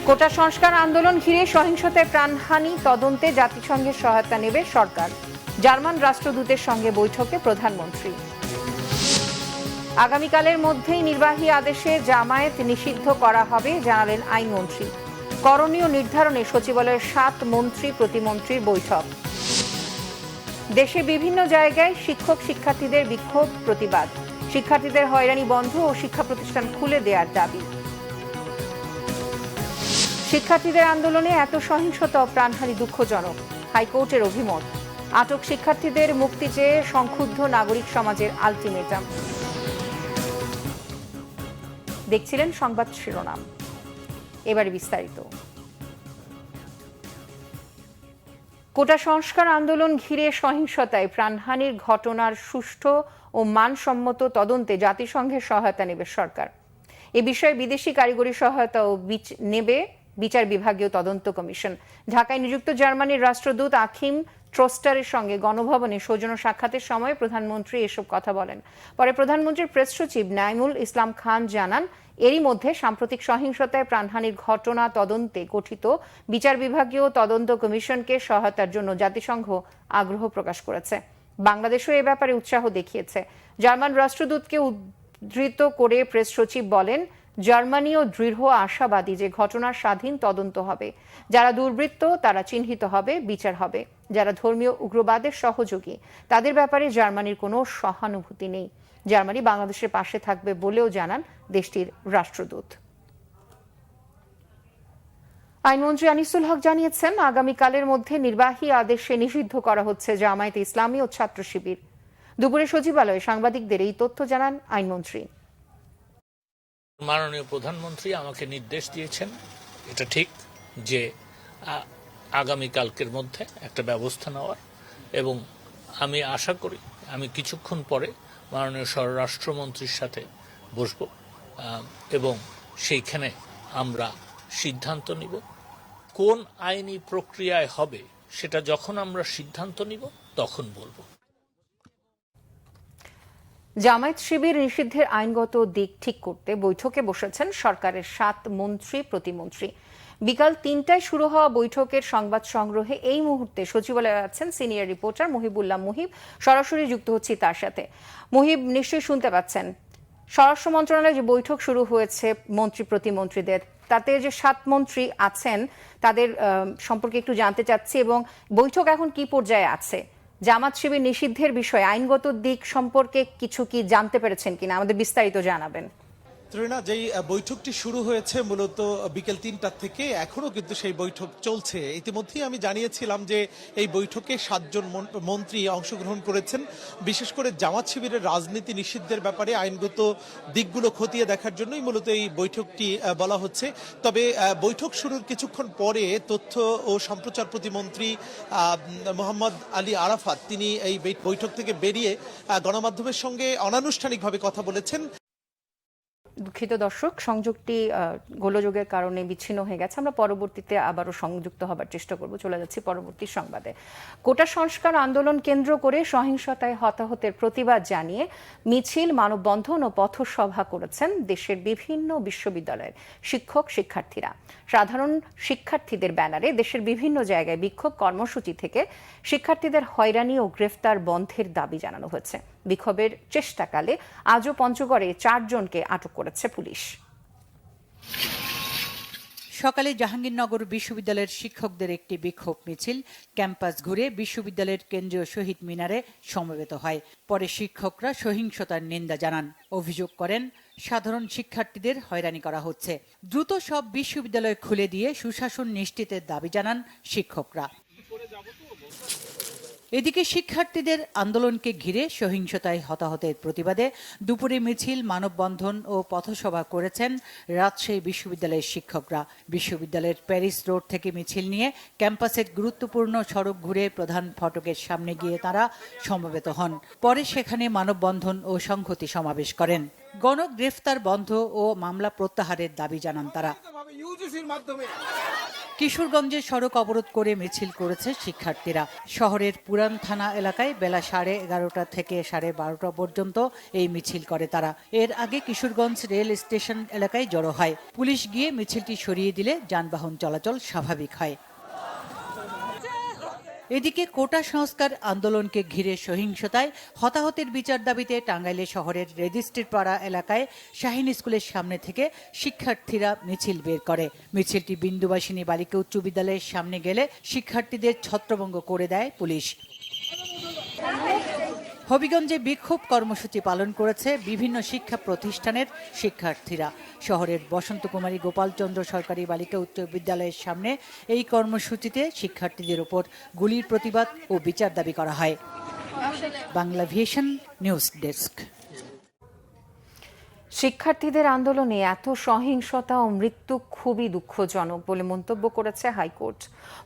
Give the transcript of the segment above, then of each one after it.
কোটা সংস্কার আন্দোলন ঘিরে সহিংসতায় প্রাণহানি তদন্তে জাতিসংঘের সহায়তা নেবে সরকার। জার্মান রাষ্ট্রদূতের সঙ্গে বৈঠকে প্রধানমন্ত্রী। আগামীকালের মধ্যেই নির্বাহী আদেশে জামায়াত নিষিদ্ধ করা হবে জানালেন আইনমন্ত্রী। করণীয় নির্ধারণে সচিবালয়ের 7 মন্ত্রী প্রতিমন্ত্রীর বৈঠক। দেশে বিভিন্ন জায়গায় শিক্ষক শিক্ষার্থীদের বিক্ষোভ প্রতিবাদ। শিক্ষার্থীদের হয়রানি বন্ধ ও শিক্ষা প্রতিষ্ঠান খুলে দেওয়ার দাবি। শিক্ষার্থীদের আন্দোলনে এত সহিংসতা ও প্রাণহানি দুঃখজনক, হাইকোর্টের অভিমত। আটক শিক্ষার্থীদের মুক্তি চেয়ে সংক্ষুব্ধ নাগরিক সমাজের আলটিমেটাম। দেখছিলেন সংবাদ শিরোনাম, এবারে বিস্তারিত। কোটা সংস্কার আন্দোলন ঘিরে সহিংসতায় প্রাণহানির ঘটনার সুষ্ঠু ও মানসম্মত তদন্তে জাতিসংঘের সহায়তা নেবে সরকার। এ বিষয়ে বিদেশি কারিগরি সহায়তাও নেবে বিচার বিভাগীয় তদন্ত কমিশন। ঢাকায় নিযুক্ত জার্মানির রাষ্ট্রদূত আখিম ট্রস্টারের সঙ্গে গণভবনে সৌজন্য সাক্ষাতের সময় প্রধানমন্ত্রী এসব কথা বলেন। পরে প্রধানমন্ত্রীর প্রেস সচিব নাইমুল ইসলাম খান জানান, এরই মধ্যে সাম্প্রতিক সহিংসতায় প্রাণহানির ঘটনা তদন্তে গঠিত বিচার বিভাগীয় তদন্ত কমিশনকে সহায়তার জন্য জাতিসংঘ আগ্রহ প্রকাশ করেছে। বাংলাদেশও এ ব্যাপারে উৎসাহ দেখিয়েছে। জার্মান রাষ্ট্রদূতকে উদ্ধৃত করে প্রেস সচিব বলেন, জার্মানিও দৃঢ় আশাবাদী যে ঘটনার স্বাধীন তদন্ত হবে। যারা দুর্বৃত্ত তারা চিহ্নিত হবে, বিচার হবে। যারা ধর্মীয় উগ্রবাদের সহযোগী তাদের ব্যাপারে জার্মানির কোনো সহানুভূতি নেই। জার্মানি বাংলাদেশের পাশে থাকবে বলেও জানান দেশটির রাষ্ট্রদূত। আইনমন্ত্রী আনিসুল হক জানিয়েছেন, আগামীকালের মধ্যে নির্বাহী আদেশে নিষিদ্ধ করা হচ্ছে জামায়াত ইসলামী ও ছাত্র শিবির। দুপুরে সচিবালয়ে সাংবাদিকদের এই তথ্য জানান আইনমন্ত্রী। মাননীয় প্রধানমন্ত্রী আমাকে নির্দেশ দিয়েছেন, এটা ঠিক যে আগামীকালকের মধ্যে একটা ব্যবস্থা নেওয়ার, এবং আমি আশা করি আমি কিছুক্ষণ পরে মাননীয় স্বরাষ্ট্রমন্ত্রীর সাথে বসব এবং সেইখানে আমরা সিদ্ধান্ত নিব। কোন আইনি প্রক্রিয়ায় হবে সেটা যখন আমরা সিদ্ধান্ত নিব তখন বলবো। জামায়াত শিবির নিষিদ্ধের আইনগত দিক ঠিক করতে বৈঠকে বসেছেন সরকারের 7 মন্ত্রী প্রতিমন্ত্রী। বিকাল 3টায় শুরু হওয়া বৈঠকের সংবাদ সংগ্রহে এই মুহূর্তে সচিবালয়ে আছেন সিনিয়র রিপোর্টার মুহিবুল্লাহ মুহিব। সরাসরি যুক্ত হচ্ছি তার সাথে। মুহিব, নিশ্চয়ই শুনতে পাচ্ছেন, স্বরাষ্ট্র মন্ত্রণালয়ে যে বৈঠক শুরু হয়েছে মন্ত্রী প্রতিমন্ত্রীদের, তাতে যে 7 মন্ত্রী আছেন তাদের সম্পর্কে একটু জানতে চাচ্ছি, এবং বৈঠক এখন কি পর্যায়ে আছে? জামাত শিবির নিষিদ্ধের বিষয়ে আইনগত দিক সম্পর্কে কিছু কি জানতে পেরেছেন কিনা, আমাদের বিস্তারিত জানাবেন। ত্রিনা, যেই বৈঠকটি শুরু হয়েছে মূলত বিকেল 3টা থেকে, এখনো কিন্তু সেই বৈঠক চলছে। ইতিমধ্যেই আমি জানিয়েছিলাম যে এই বৈঠকে 7 জন মন্ত্রী অংশগ্রহণ করেছেন। বিশেষ করে জামাত শিবিরের রাজনীতি নিষিদ্ধের ব্যাপারে আইনগত দিকগুলো খতিয়ে দেখার জন্যই মূলত এই বৈঠকটি বলা হচ্ছে। তবে বৈঠক শুরুর কিছুক্ষণ পরে তথ্য ও সম্প্রচার প্রতিমন্ত্রী মোহাম্মদ আলী আরাফাত তিনি এই বৈঠক থেকে বেরিয়ে গণমাধ্যমের সঙ্গে অনানুষ্ঠানিকভাবে কথা বলেছেন। দুঃখিত দর্শক, সংযোগটি গোলযোগের কারণে বিচ্ছিন্ন হয়ে গেছে। আমরা পরবর্তীতে আবারও সংযুক্ত হবার চেষ্টা করব। চলে যাচ্ছি পরবর্তী সংবাদে। কোটা সংস্কার আন্দোলন কেন্দ্র করে সহিংসতায় হতাহতের প্রতিবাদ জানিয়ে মিছিল, মানববন্ধন ও পথসভা করেছেন দেশের বিভিন্ন বিশ্ববিদ্যালয়ের শিক্ষক শিক্ষার্থীরা। সাধারণ শিক্ষার্থীদের ব্যানারে দেশের বিভিন্ন জায়গায় বিক্ষোভ কর্মসূচি থেকে শিক্ষার্থীদের হয়রানি ও গ্রেফতার বন্ধের দাবি জানানো হয়েছে। বিক্ষোভের চেষ্টাকালে আজও পঞ্চগড়ে 4 জনকে আটক করেছে পুলিশ। সকালে জাহাঙ্গীরনগর বিশ্ববিদ্যালয়ের শিক্ষকদের একটি বিক্ষোভ মিছিল ক্যাম্পাস ঘুরে বিশ্ববিদ্যালয়ের কেন্দ্রীয় শহীদ মিনারে সমবেত হয়। পরে শিক্ষকরা সহিংসতার নিন্দা জানান। অভিযোগ করেন, সাধারণ শিক্ষার্থীদের হয়রানি করা হচ্ছে। দ্রুত সব বিশ্ববিদ্যালয় খুলে দিয়ে সুশাসন নিশ্চিতের দাবি জানান শিক্ষকরা। এদিকে শিক্ষার্থীদের আন্দোলনকে ঘিরে সহিংসতায় হতাহতের প্রতিবাদে দুপুরে মিছিল, মানববন্ধন ও পথসভা করেছেন রাজশাহী বিশ্ববিদ্যালয়ের শিক্ষকরা। বিশ্ববিদ্যালয়ের প্যারিস রোড থেকে মিছিল নিয়ে ক্যাম্পাসের গুরুত্বপূর্ণ সড়ক ঘুরে প্রধান ফটকের সামনে গিয়ে তারা সমবেত হন। পরে সেখানে মানববন্ধন ও সংহতি সমাবেশ করেন। গণগ্রেফতার বন্ধ ও মামলা প্রত্যাহারের দাবি জানান তারা। কিশোরগঞ্জে সড়ক অবরোধ করে মিছিল করেছে শিক্ষার্থীরা। শহরের পুরান থানা এলাকায় বেলা 11:30 থেকে 12:30 পর্যন্ত এই মিছিল করে তারা। এর আগে কিশোরগঞ্জ রেল স্টেশন এলাকায় জড়ো হয়। পুলিশ গিয়ে মিছিলটি সরিয়ে দিলে যানবাহন চলাচল স্বাভাবিক হয়। এদিকে কোটা সংস্কার আন্দোলনকে ঘিরে সহিংসতায় হতাহতের বিচার দাবিতে টাঙ্গাইলে শহরের রেজিস্ট্রিপাড়া এলাকায় শাহীন স্কুলের সামনে থেকে শিক্ষার্থীরা মিছিল বের করে। মিছিলটি বিন্দুবাসিনী বালিকা উচ্চ বিদ্যালয়ের সামনে গেলে শিক্ষার্থীদের ছত্রভঙ্গ করে দেয় পুলিশ। হবিগঞ্জে বিক্ষোভ কর্মসূচি পালন করেছে বিভিন্ন শিক্ষা প্রতিষ্ঠানের শিক্ষার্থীরা। শহরের বসন্ত কুমারী গোপালচন্দ্র সরকারি বালিকা উচ্চ বিদ্যালয়ের সামনে এই কর্মসূচিতে শিক্ষার্থীদের উপর গুলির প্রতিবাদ ও বিচার দাবি করা হয়। Bangla vision news desk. শিক্ষার্থীদের আন্দোলনে এত সহিংসতা ও মৃত্যু খুবই দুঃখজনক বলে মন্তব্য করেছে হাইকোর্ট।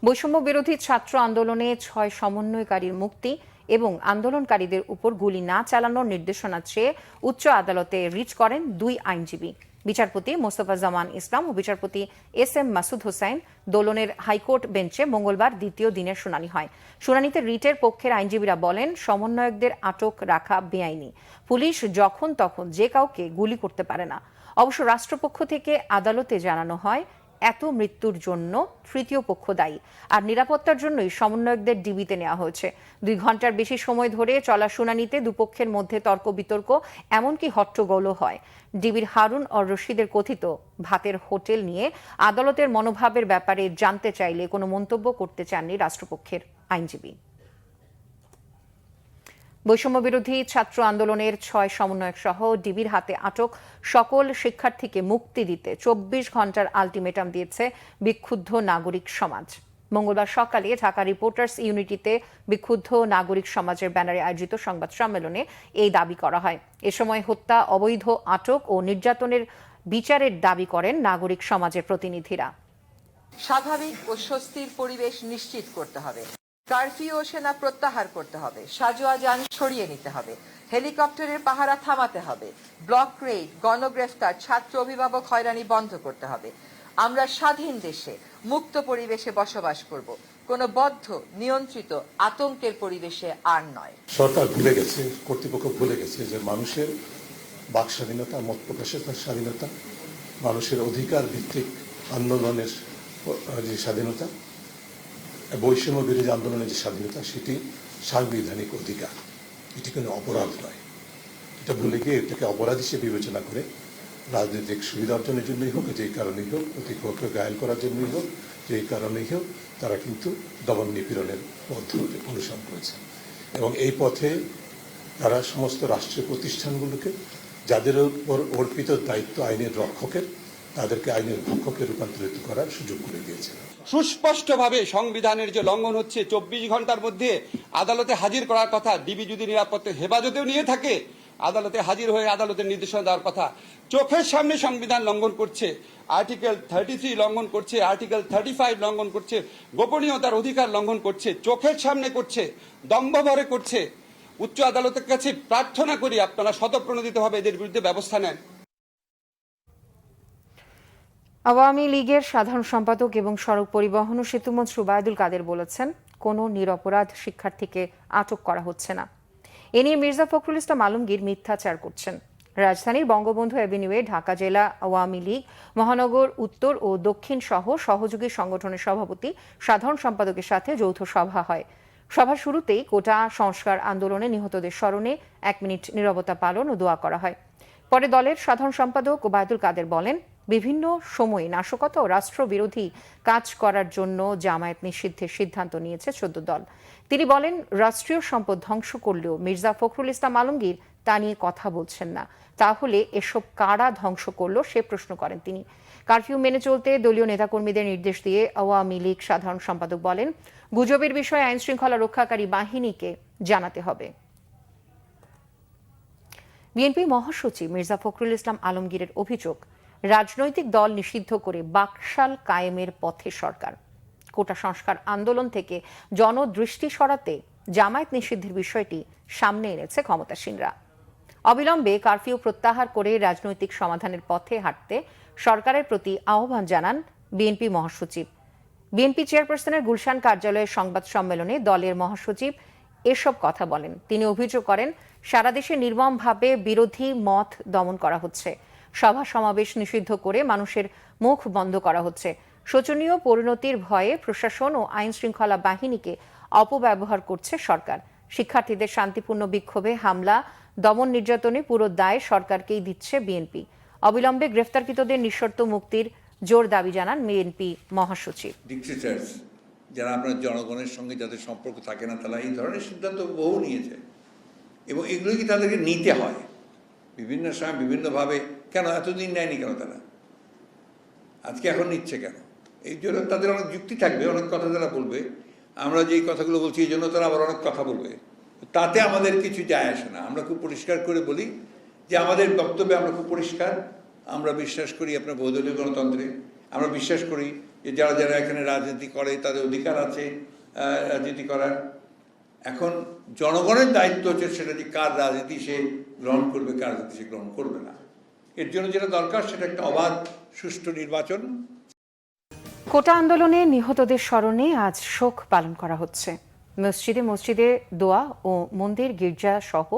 বৈষম্য বিরোধী ছাত্র আন্দোলনে 6 সমন্বয়কারীর মুক্তি এবং আন্দোলনকারীদের উপর গুলি না চালানোর নির্দেশনা চেয়ে উচ্চ আদালতে রিট করেন 2 আইনজীবী, বিচারপতি মোস্তফা জামান ইসলাম ও বিচারপতি SM মাসুদ হোসাইন। দোলনের হাইকোর্ট বেঞ্চে মঙ্গলবার দ্বিতীয় দিনের শুনানি হয়। শুনানিতে রিটের পক্ষের আইনজীবীরা বলেন, সমন্বয়কদের আটক রাখা বেআইনি। পুলিশ যখন তখন যে কাউকে গুলি করতে পারে না। অবশ্য রাষ্ট্রপক্ষ থেকে আদালতে জানানো হয়, এত মৃত্যুর জন্য তৃতীয় পক্ষ দায়ী, আর নিরাপত্তার জন্যই সমন্বয়কদের ডিবিতে নেওয়া হয়েছে। 2 ঘন্টার বেশি সময় ধরে চলা শুনানিতে দুপক্ষের মধ্যে তর্ক বিতর্ক, এমনকি হট্টগোলও হয়। ডিবির হারুন আর রশিদের কথিত ভাতের হোটেল নিয়ে আদালতের মনোভাবের ব্যাপারে জানতে চাইলে কোনো মন্তব্য করতে চাননি রাষ্ট্রপক্ষের আইনজীবী। বৈষম্য বিরোধী ছাত্র আন্দোলনের 6 সমন্বয়ক সহ ডিবির হাতে আটক সকল শিক্ষার্থীকে মুক্তি দিতে 24 ঘন্টার আলটিমেটাম দিয়েছে বিক্ষুব্ধ নাগরিক সমাজ। মঙ্গলবার সকালে ঢাকা রিপোর্টার্স ইউনিটিতে বিক্ষুব্ধ নাগরিক সমাজের ব্যানারে আয়োজিত সংবাদ সম্মেলনে এই দাবি করা হয়। এ সময় হত্যা, অবৈধ আটক ও নির্যাতনের বিচারের দাবি করেন নাগরিক সমাজের প্রতিনিধিরা। স্বাভাবিক ও স্বস্তির পরিবেশ নিশ্চিত করতে হবে। কারফিউ ও সেনা প্রত্যাহার করতে হবে। সাজোয়া যান সরিয়ে নিতে হবে। হেলিকপ্টারের পাহারা থামাতে হবে। ব্লক রেড, গণগ্রেফতার, ছাত্র অভিভাবক হয়রানি বন্ধ করতে হবে। আমরা স্বাধীন দেশে মুক্ত পরিবেশে বসবাস করব, কোনো বদ্ধ নিয়ন্ত্রিত আতঙ্কের পরিবেশে আর নয়। সরকার ভুলে গেছে, কর্তৃপক্ষ ভুলে গেছে যে মানুষের বাক স্বাধীনতা, মত প্রকাশের স্বাধীনতা, মানুষের অধিকার ভিত্তিক আন্দোলনের যে স্বাধীনতা, বৈষম্য বিরোধী আন্দোলনের যে স্বাধীনতা, সেটি সাংবিধানিক অধিকার, এটি কোনো অপরাধ নয়। এটা ভুলে গিয়ে এটাকে অপরাধ হিসেবে বিবেচনা করে রাজনৈতিক সুবিধা অর্জনের জন্যই হোক, যেই কারণেই হোক, প্রতিপক্ষকে ঘায়েল করার জন্যই হোক, যেই কারণেই হোক, তারা কিন্তু দমন নিপীড়নের পথ অনুসরণ করেছে। এবং এই পথে তারা সমস্ত রাষ্ট্রীয় প্রতিষ্ঠানগুলোকে, যাদের উপর অর্পিত দায়িত্ব আইনের রক্ষকের, তাদেরকে আইনের ভক্ষকে রূপান্তরিত করার সুযোগ করে দিয়েছে। সুস্পষ্টভাবে সংবিধানের যে লঙ্ঘন হচ্ছে, 24 ঘন্টার মধ্যে আদালতে হাজির করার কথা। ডিবি যদি নিরাপত্তা হেফাজতেও নিয়ে থাকে, আদালতে হাজির হয়ে আদালতের নির্দেশনা দেওয়ার কথা। চোখের সামনে সংবিধান লঙ্ঘন করছে, আর্টিকেল 33 লঙ্ঘন করছে, আর্টিকেল 35 লঙ্ঘন করছে, গোপনীয়তার অধিকার লঙ্ঘন করছে, চোখের সামনে করছে, দম্ভভরে করছে। উচ্চ আদালতের কাছে প্রার্থনা করি, আপনারা স্বতঃপ্রণোদিতভাবে এদের বিরুদ্ধে ব্যবস্থা নেন। আওয়ামী লীগের সাধারণ সম্পাদক এবং সড়ক পরিবহন ও সেতুমন্ত্রী ওবায়দুল কাদের বলেছেন, কোনো নিরপরাধ শিক্ষার্থীকে আটক করা হচ্ছে না। এ নিয়ে মির্জা ফখরুল ইসলাম আলমগীর মিথ্যাচার করছেন। রাজধানীর বঙ্গবন্ধু অ্যাভিনিউয়ে ঢাকা জেলা আওয়ামী লীগ মহানগর উত্তর ও দক্ষিণ সহ সহযোগী সংগঠনের সভাপতি, সাধারণ সম্পাদকের সাথে যৌথ সভা হয়। সভার শুরুতেই কোটা সংস্কার আন্দোলনে নিহতদের স্মরণে 1 মিনিট নীরবতা পালন ও দোয়া করা হয়। পরে দলের সাধারণ সম্পাদক ওবায়দুল কাদের বলেন, বিভিন্ন সময়ে নাশকতা ও রাষ্ট্রবিরোধী কাজ করার জন্য জামায়াত নিষিদ্ধের সিদ্ধান্ত নিয়েছে 14 দল। তিনি বলেন, রাষ্ট্রীয় সম্পদ ধ্বংস করলেও মির্জা ফখরুল ইসলাম আলমগীর তা নিয়ে কথা বলছেন না। তাহলে এসব কারা ধ্বংস করলো সে প্রশ্ন করেন তিনি। কারফিউ মেনে চলতে দলীয় নেতাকর্মীদের নির্দেশ দিয়ে আওয়ামী লীগ সাধারণ সম্পাদক বলেন, গুজবের বিষয়ে আইন শৃঙ্খলা রক্ষাকারী বাহিনীকে জানাতে হবে। বিএনপি মহাসচিব মির্জা ফখরুল ইসলাম আলমগীরের অভিযোগ, রাজনৈতিক দল নিষিদ্ধ করে বাকশাল কায়েমের পথে সরকার। কোটা সংস্কার আন্দোলন থেকে জনদৃষ্টি সরাতে জামায়াত নিষিদ্ধের বিষয়টি সামনে এনেছে ক্ষমতাসীনরা। অবিলম্বে কারফিউ প্রত্যাহার করে রাজনৈতিক সমাধানের পথে হাঁটতে সরকারের প্রতি আহ্বান জানান বিএনপি মহাসচিব। বিএনপি চেয়ারপারসনের গুলশান কার্যালয়ের সংবাদ সম্মেলনে দলের মহাসচিব এসব কথা বলেন। তিনি অভিযোগ করেন, সারা দেশে নির্মমভাবে বিরোধী মত দমন করা হচ্ছে, সভা সমাবেশ নিষিদ্ধ করে মানুষের মুখ বন্ধ করা হচ্ছে। শোচনীয় পরিণতির ভয়ে প্রশাসন ও আইন শৃঙ্খলা বাহিনীকে অপব্যবহার করছে সরকার। শিক্ষার্থীদের শান্তিপূর্ণ বিক্ষোভে হামলা, দমন নির্যাতনে পুরো দায় সরকারকেই দিচ্ছে বিএনপি। অবিলম্বে গ্রেফতারকৃতদের নিঃশর্ত মুক্তির জোর দাবি জানান বিএনপি মহাসচিব। ডিক্টেটরস যারা আপনার জনগণের সঙ্গে যাদের সম্পর্ক থাকে না, তারা এই ধরনের সিদ্ধান্ত বহু নিয়েছে এবং এগুলো কি তাদেরকে নিতে হয় বিভিন্ন সময় বিভিন্নভাবে। কেন এতদিন নেয়নি কেন তারা, আজকে এখন নিচ্ছে কেন? এই জন্য তাদের অনেক যুক্তি থাকবে, অনেক কথা তারা বলবে। আমরা যেই কথাগুলো বলছি এই জন্য তারা আবার অনেক কথা বলবে, তাতে আমাদের কিছু যায় আসে না। আমরা খুব পরিষ্কার করে বলি যে আমাদের বক্তব্যে আমরা খুব পরিষ্কার। আমরা বিশ্বাস করি আপনার বহুদলীয় গণতন্ত্রে। আমরা বিশ্বাস করি যে যারা যারা এখানে রাজনীতি করে তাদের অধিকার আছে রাজনীতি করার। এখন জনগণের দায়িত্ব হচ্ছে সেটা যে কার রাজনীতি সে গ্রহণ করবে, কার রাজনীতি সে গ্রহণ করবে না। এর জন্য যেটা দরকার সেটা একটা অবাধ সুষ্ঠু নির্বাচন। কোটা আন্দোলনে নিহতদের স্মরণে আজ শোক পালন করা হচ্ছে। মসজিদে মসজিদে দোয়া ও মন্দির, গির্জা সহ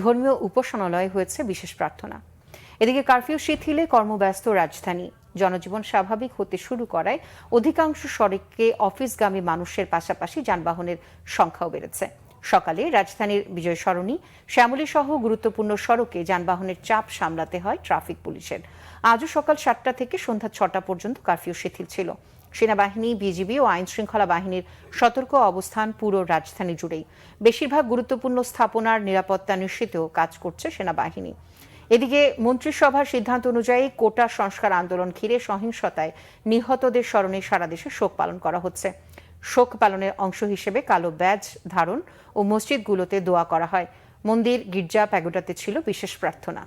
ধর্মীয় উপাসনালয়ে হয়েছে বিশেষ প্রার্থনা। এদিকে কারফিউ শিথিলে কর্মব্যস্ত রাজধানী। জনজীবন স্বাভাবিক হতে শুরু করায় অধিকাংশ সড়কে অফিসগামী মানুষের পাশাপাশি যানবাহনের সংখ্যাও বেড়েছে। সকালে রাজধানীর বিজয় সরণি, শ্যামলী সহ গুরুত্বপূর্ণ সড়কে যানবাহনের চাপ সামলাতে হয় ট্রাফিক পুলিশের। আজও সকাল 7টা থেকে সন্ধ্যা 6টা পর্যন্ত কারফিউ শিথিল ছিল। সেনাবাহিনী, বিজিবি ও আইন শৃঙ্খলা বাহিনীর সতর্ক অবস্থান পুরো রাজধানী জুড়েই। বেশিরভাগ গুরুত্বপূর্ণ স্থাপনার নিরাপত্তা নিশ্চিতেও কাজ করছে সেনাবাহিনী। এদিকে মন্ত্রিসভার সিদ্ধান্ত অনুযায়ী কোটা সংস্কার আন্দোলন ঘিরে সহিংসতায় নিহতদের স্মরণে সারা দেশে শোক পালন করা হচ্ছে। শোক পালনের অংশ হিসেবে কালো ব্যাজ ধারণ ও মসজিদগুলোতে দোয়া করা হয়। মন্দির, গির্জা, প্যাগোডাতে ছিল বিশেষ প্রার্থনা।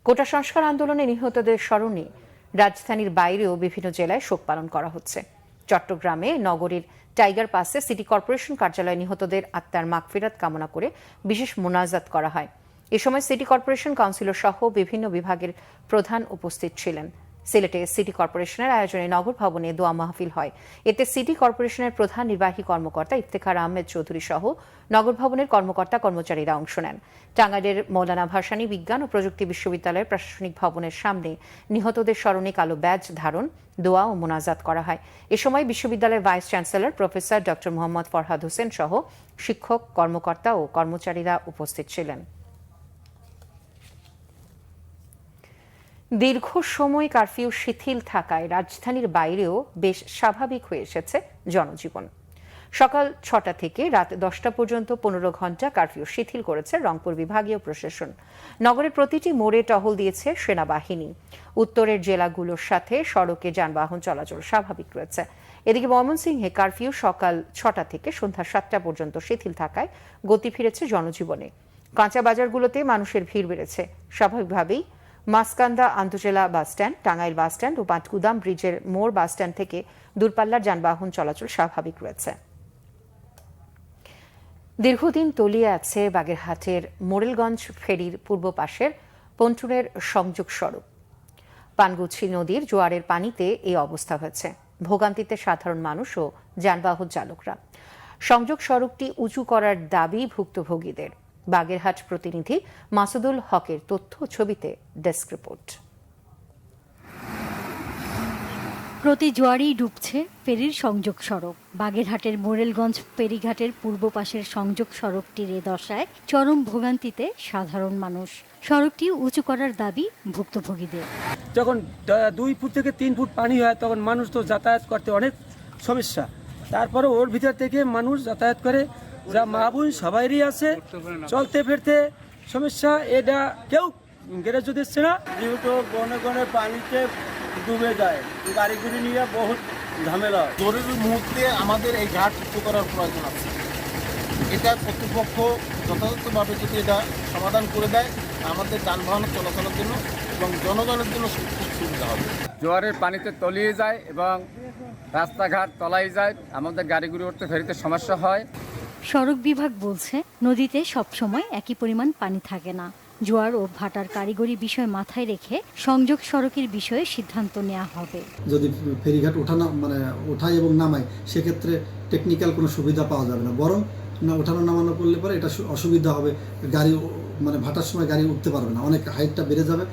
কোটা সংস্কার আন্দোলনে নিহতদের স্মরণে রাজধানীর বাইরেও বিভিন্ন জেলায় শোক পালন করা হচ্ছে। চট্টগ্রামে নগরীর টাইগার পাসে সিটি কর্পোরেশন কার্যালয়ে নিহতদের আত্মার মাগফিরাত কামনা করে বিশেষ মোনাজাত করা হয়। এ সময় সিটি কর্পোরেশন কাউন্সিলর সহ বিভিন্ন বিভাগের প্রধান উপস্থিত ছিলেন। সিলেটে সিটি কর্পোরেশনের আয়োজনে নগর ভবনে দোয়া মাহফিল হয়। এতে সিটি কর্পোরেশনের প্রধান নির্বাহী কর্মকর্তা ইফতেখার আহমেদ চৌধুরী সহ নগর ভবনের কর্মকর্তা কর্মচারীরা অংশ নেন। টাঙ্গাইলের মৌলানা ভাসানী বিজ্ঞান ও প্রযুক্তি বিশ্ববিদ্যালয়ের প্রশাসনিক ভবনের সামনে নিহতদের স্মরণে কালো ব্যাজ ধারণ, দোয়া ও মোনাজাত করা হয়। এ সময় বিশ্ববিদ্যালয়ের vice chancellor professor doctor Mohammad Farhad Hossain সহ শিক্ষক, কর্মকর্তা ও কর্মচারীরা উপস্থিত ছিলেন। দীর্ঘ সময় কারফিউ শিথিল থাকায় রাজধানীর বাইরেও বেশ স্বাভাবিক হয়ে এসেছে জনজীবন। সকাল 6টা থেকে রাত 10টা পর্যন্ত 15 ঘন্টা কারফিউ শিথিল করেছে রংপুর বিভাগীয় প্রশাসন। নগরের প্রতিটি মোড়ে টহল দিয়েছে সেনাবাহিনী। উত্তরের জেলাগুলোর সাথে সড়কে যানবাহন চলাচল স্বাভাবিক রয়েছে। এদিকে ময়মনসিংহে কারফিউ সকাল 6টা থেকে সন্ধ্যা 7টা পর্যন্ত শিথিল থাকায় গতি ফিরেছে জনজীবনে। কাঁচা বাজারগুলোতে মানুষের ভিড় বেড়েছে। স্বাভাবিকভাবেই মাসকান্দা আন্তজেলা বাসস্ট্যান্ড, টাঙ্গাইল বাসস্ট্যান্ড ও পাটগুদাম ব্রিজের মোড় বাসস্ট্যান্ড থেকে দূরপাল্লার যানবাহন চলাচল স্বাভাবিক রয়েছে। দীর্ঘদিন তলিয়ে আছে বাগেরহাটের মোরেলগঞ্জ ফেরির পূর্ব পাশের পন্টুনের সংযোগ সড়ক। পানগুছি নদীর জোয়ারের পানিতে এই অবস্থা হয়েছে। ভোগান্তিতে সাধারণ মানুষ ও যানবাহন চালকরা। সংযোগ সড়কটি উঁচু করার দাবি ভুক্তভোগীদের। বাগেরহাট প্রতিনিধি মাসুদুল হকের তথ্য, ছবিতে ডেস্ক রিপোর্ট। প্রতি জোয়ারেই ডুবছে ফেরির সংযোগ সড়ক। বাগেরহাটের মোরেলগঞ্জ ফেরিঘাটের পূর্ব পাশের সংযোগ সড়কটির এ দশায় চরম ভোগান্তিতে সাধারণ মানুষ। সড়কটি উঁচু করার দাবি ভুক্তভোগীদের। যখন 2 ফুট থেকে 3 ফুট পানি হয় তখন মানুষ তো যাতায়াত করতে অনেক সমস্যা। তারপরে ওর ভিতর থেকে মানুষ যাতায়াত করে, যা মা বোন সবাইরই আছে, চলতে ফিরতে সমস্যা। এটা কেউ গ্যারেজও দিচ্ছে না, যেহেতু গনে গনে পানিতে ডুবে যায়, গাড়িগুড়ি নিয়ে বহুত ঝামেলা। জরুরি মুহূর্তে আমাদের এই ঘাট উঁচু করার প্রয়োজন আছে। এটা কর্তৃপক্ষ যথাযথভাবে যদি এটা সমাধান করে দেয়, আমাদের যানবাহন চলাচলের জন্য এবং জনগণের জন্য খুব সুবিধা হবে। জোয়ারের পানিতে তলিয়ে যায় এবং রাস্তাঘাট তলায় যায়, আমাদের গাড়িগুড়ি উঠতে ফেরিতে সমস্যা হয়। সড়ক বিভাগ বলছে নদীতে সবসময় একই পরিমাণ পানি থাকে না। জোয়ার ও ভাটার কারিগরি বিষয় মাথায় রেখে সংযোগ সড়কের বিষয়ে সিদ্ধান্ত নেওয়া হবে। যদি ফেরিঘাট ওঠায় এবং নামায় সেক্ষেত্রে টেকনিক্যাল কোনো সুবিধা পাওয়া যাবে না, বরং ওঠানো নামানো করলে পরে এটা অসুবিধা হবে। গাড়ি ভাটার সময় গাড়ি উঠতে পারবে না, অনেক হাইটটা বেড়ে যাবে,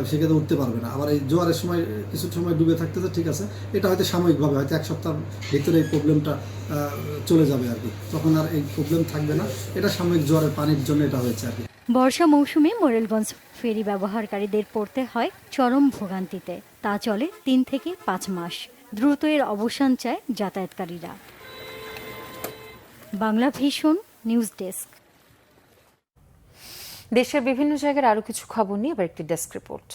সেক্ষেত্রে উঠতে পারবে না। আবার এই জোয়ারের সময় কিছু সময় ডুবে থাকতেছে, ঠিক আছে, এটা হয়তো সাময়িকভাবে, হয়তো 1 সপ্তাহের ভিতরে এই প্রবলেমটা চলে যাবে আর কি, তখন আর এই প্রবলেম থাকবে না। এটা সাময়িক জোয়ারের পানির জন্য এটা হয়েছে আর কি। বর্ষা মৌসুমে মোরেলগঞ্জ ফেরি ব্যবহারকারীদের পড়তে হয় চরম ভোগান্তিতে। তা চলে 3 থেকে 5 মাস। দ্রুত এর অবসান চায় যাতায়াতকারীরা। Bangla vision news desk. দেশের বিভিন্ন জায়গার আরো কিছু খবর নিয়ে এবার একটি ডেস্ক রিপোর্ট।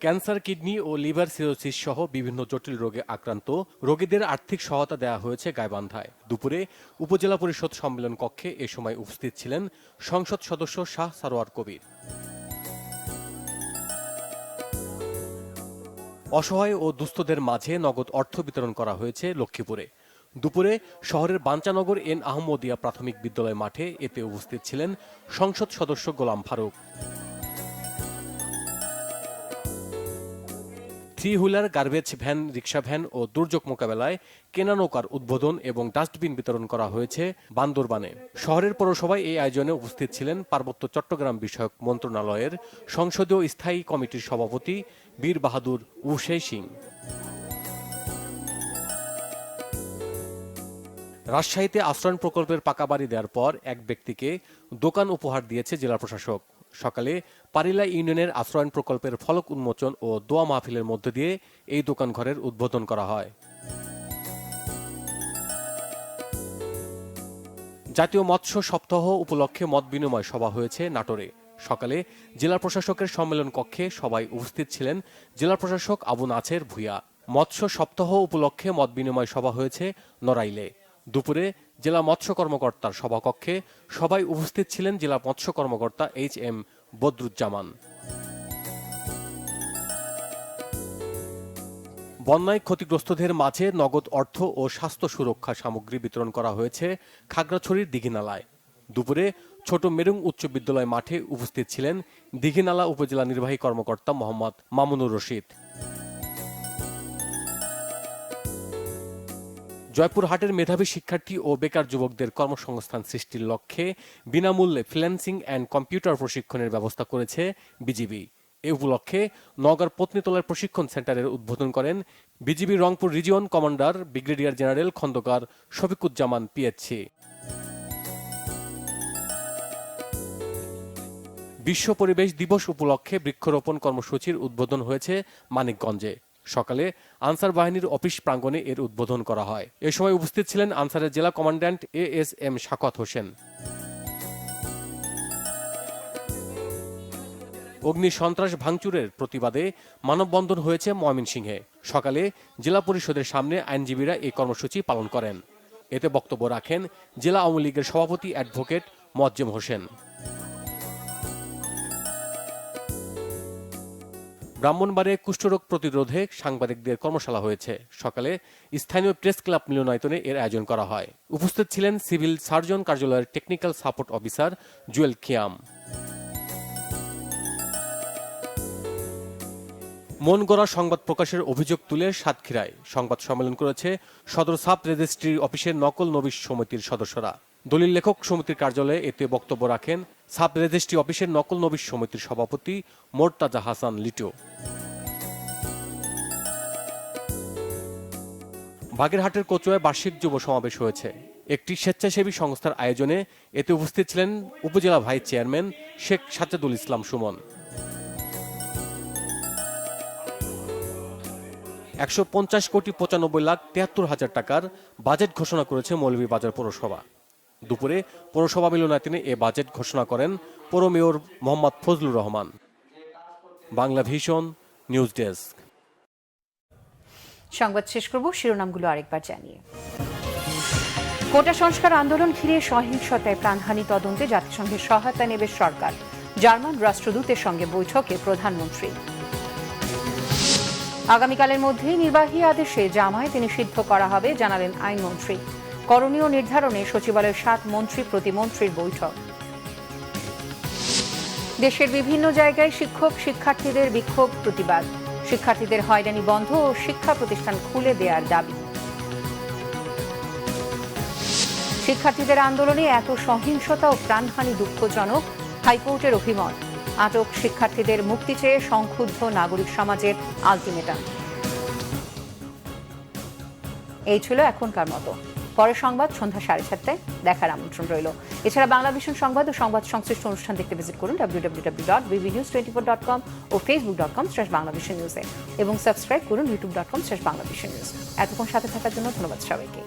ক্যান্সার, কিডনি ও লিভার সিরোসিস সহ বিভিন্ন জটিল রোগে আক্রান্ত রোগীদের আর্থিক সহায়তা দেওয়া হয়েছে গাইবান্ধায়। দুপুরে উপজেলা পরিষদ সম্মেলন কক্ষে এ সময় উপস্থিত ছিলেন সংসদ সদস্য শাহ সারোয়ার কবির। অসহায় ও দুস্থদের মাঝে নগদ অর্থ বিতরণ করা হয়েছে লক্ষ্মীপুরে। দুপুরে শহরের বাঞ্চানগর এন আহমদিয়া প্রাথমিক বিদ্যালয় মাঠে এতে উপস্থিত ছিলেন সংসদ সদস্য Golam Faruk. 3 wheeler, garbage van, rickshaw van ও দুর্যোগ মোকাবেলায় কেনা নৌকার উদ্বোধন এবং ডাস্টবিন বিতরণ করা হয়েছে বান্দরবানে। শহরের পৌরসভায় এই আয়োজনে উপস্থিত ছিলেন পার্বত্য চট্টগ্রাম বিষয়ক মন্ত্রণালয়ের সংসদীয় স্থায়ী কমিটির সভাপতি বীর বাহাদুর উশেই সিং। রাজশাহীতে আশ্রয়ণ প্রকল্পের পাকা বাড়ি দেওয়ার পর এক ব্যক্তিকে দোকান উপহার দিয়েছে জেলা প্রশাসক। সকালে পারিলা ইউনিয়নের আশ্রয়ণ প্রকল্পের ফলক উন্মোচন ও দোয়া মাহফিলের মধ্য দিয়ে এই দোকান ঘরের উদ্বোধন করা হয়। জাতীয় মৎস্য সপ্তাহ উপলক্ষে মত বিনিময় সভা হয়েছে নাটোরে। সকালে জেলা প্রশাসকের সম্মেলন কক্ষে সবাই উপস্থিত ছিলেন জেলা প্রশাসক আবু নাছের ভূঁইয়া। মৎস্য সপ্তাহ উপলক্ষে মত বিনিময় সভা হয়েছে নড়াইলে। দুপুরে জেলা মৎস্য কর্মকর্তার সভাকক্ষে সবাই উপস্থিত ছিলেন জেলা মৎস্য কর্মকর্তা HM বদরুজ্জামান। বন্যায় ক্ষতিগ্রস্তদের মাঝে নগদ অর্থ ও স্বাস্থ্য সুরক্ষা সামগ্রী বিতরণ করা হয়েছে খাগড়াছড়ির দিঘিনালায়। দুপুরে ছোট মেরুং উচ্চ বিদ্যালয় মাঠে উপস্থিত ছিলেন দিঘিনালা উপজেলা নির্বাহী কর্মকর্তা মোহাম্মদ মামুনুর রশিদ। জয়পুরহাটের মেধাবী শিক্ষার্থী ও বেকার যুবকদের কর্মসংস্থান সৃষ্টির লক্ষ্যে বিনামূল্যে ফ্রিল্যান্সিং অ্যান্ড কম্পিউটার প্রশিক্ষণের ব্যবস্থা করেছে বিজিবি। এ উপলক্ষে নওগাঁর পত্নীতলার প্রশিক্ষণ সেন্টারের উদ্বোধন করেন BGB Rangpur region commander brigadier general Khandaker Shafiquzzaman PHC. বিশ্ব পরিবেশ দিবস উপলক্ষে বৃক্ষরোপণ কর্মসূচির উদ্বোধন হয়েছে মানিকগঞ্জে। সকালে আনসার বাহিনীর অফিস প্রাঙ্গণে এর উদ্বোধন করা হয়। এ সময় উপস্থিত ছিলেন আনসারের জেলা কমান্ড্যান্ট ASM শাকাত হোসেন। অগ্নি সন্ত্রাস ভাঙচুরের প্রতিবাদে মানববন্ধন হয়েছে ময়মনসিংহে। সকালে জেলা পরিষদের সামনে আইনজীবীরা এই কর্মসূচি পালন করেন। এতে বক্তব্য রাখেন জেলা আওয়ামী লীগের সভাপতি অ্যাডভোকেট মোয়াজ্জেম হোসেন। ব্রাহ্মণবাড়িয়ায় কুষ্ঠরোগ প্রতিরোধে সাংবাদিকদের কর্মশালা হয়েছে। সকালে স্থানীয় প্রেস ক্লাব মিলনায়তনে এর আয়োজন করা হয়। উপস্থিত ছিলেন সিভিল সার্জন কার্যালয়ের টেকনিক্যাল সাপোর্ট অফিসার জুয়েল খিয়াম। মন গড়া সংবাদ প্রকাশের অভিযোগ তুলে সাতক্ষীরায় সংবাদ সম্মেলন করেছে সদর সাব রেজিস্ট্রি অফিসের নকল নবিশ সমিতির সদস্যরা। দলিল লেখক সমিতির কার্যালয়ে এতে বক্তব্য রাখেন সাব রেজিস্ট্রি অফিসের নকল নবিশ সমিতির সভাপতি মোর্তাজা হাসান লিটু। বাগেরহাটের কচুয়ায় বার্ষিক যুব সমাবেশ হয়েছে। একটি স্বেচ্ছাসেবী সংস্থার আয়োজনে এতে উপস্থিত ছিলেন উপজেলা ভাইস চেয়ারম্যান শেখ সাজ্জাদুল ইসলাম সুমন। 150,95,73,00,000 টাকার বাজেট ঘোষণা করেছে মৌলভীবাজার পৌরসভা। দুপুরে পৌরসভা মিলনায়তনে এ বাজেট ঘোষণা করেন পৌর mayor Mohammad Fazlur Rahman. Bangla vision news desk. সংবাদ শেষ করব শিরোনামগুলো আরেকবার জানিয়ে। কোটা সংস্কার আন্দোলন ঘিরে সহিংসতায় প্রাণহানি তদন্তে জাতিসংঘের সহায়তা নেবে সরকার। জার্মান রাষ্ট্রদূতের সঙ্গে বৈঠকে প্রধানমন্ত্রী। আগামীকালের মধ্যেই নির্বাহী আদেশে জামায়াত নিষিদ্ধ করা হবে জানালেন আইনমন্ত্রী। করণীয় নির্ধারণে সচিবালয়ের 7 মন্ত্রী প্রতিমন্ত্রীর বৈঠক। দেশের বিভিন্ন জায়গায় শিক্ষার্থীদের বিক্ষোভ প্রতিবাদ, শিক্ষার্থীদের হয়রানি বন্ধ ও শিক্ষা প্রতিষ্ঠান খুলে দেওয়ার দাবি। শিক্ষার্থীদের আন্দোলনে এত সহিংসতা ও প্রাণহানি দুঃখজনক, হাইকোর্টের অভিমত। আটক শিক্ষার্থীদের মুক্তি চেয়ে সংক্ষুব্ধ নাগরিক সমাজের আলটিমেটাম। এই ছিল এখনকার মতো। পরের সংবাদ সন্ধ্যা 7:30টায় দেখার আমন্ত্রণ রইল। এছাড়া বাংলাদেশের সংবাদ ও সংবাদ সংশ্লিষ্ট অনুষ্ঠান দেখতে ভিজিট করুন www.bbnews24.com ও facebook.com/bangladeshinews এবং সাবস্ক্রাইব করুন youtube.com/bangladeshinews। এতক্ষণ সাথে থাকার জন্য ধন্যবাদ সবাইকে।